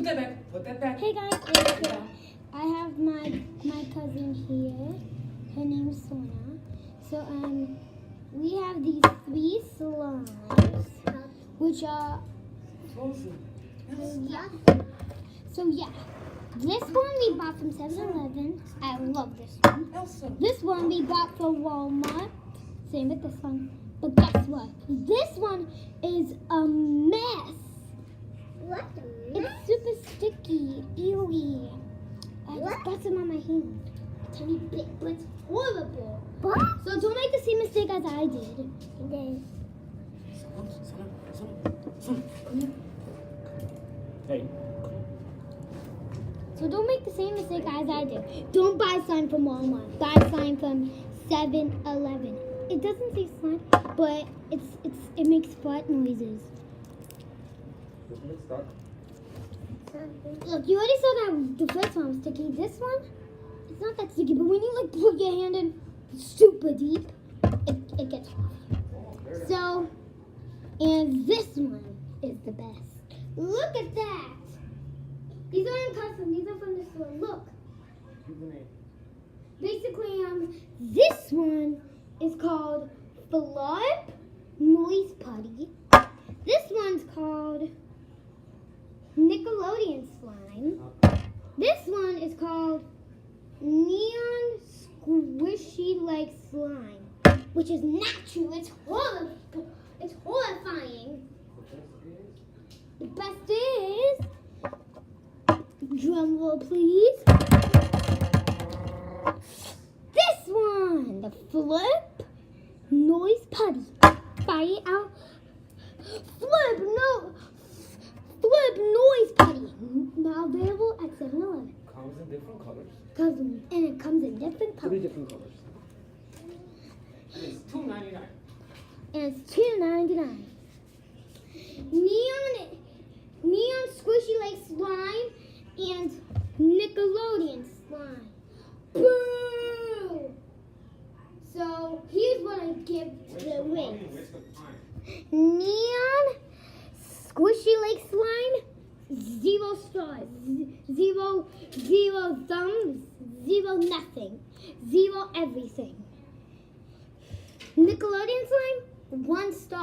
Put that back. Put that back. Hey guys, I have my cousin here. Her name's Sona. So we have these 3 slimes, which are So yeah, this one we bought from 7-Eleven. I love this one. This one we got from Walmart. Same with this one. But guess what? This one is a mess. What? It's super sticky, ewy. I just got some on my hand. A tiny bit, but it's horrible. What? So don't make the same mistake as I did. Hey. So don't make the same mistake as I did. Don't buy slime from Walmart. Buy slime from 7-Eleven. It doesn't say slime, but it makes fart noises. Look, you already saw that the first one was sticky. This one, it's not that sticky, but when you like put your hand in super deep, it gets off. So, and this one is the best. Look at that. These aren't custom. These are from the store. Look. Basically, this one is called Flip Noise Putty. This one's called Nickelodeon Slime. This one is called Neon Squishy Like Slime, which is natural. It's horrible. It's horrifying. The best is, drum roll please, this one, the Flip Noise Putty. Buy it out. Flip Noise Putty. Now available at 7-Eleven. Comes in different colors. And it comes in different 3 colors. different colors. It's $2.99. And it's $2.99. Neon Squishy Like Slime and Nickelodeon Slime. Boo! So here's what I give the rates. Neon Squishy Like Slime, 0 stars, 0 thumbs, 0 nothing, 0 everything. Nickelodeon Slime, 1 star.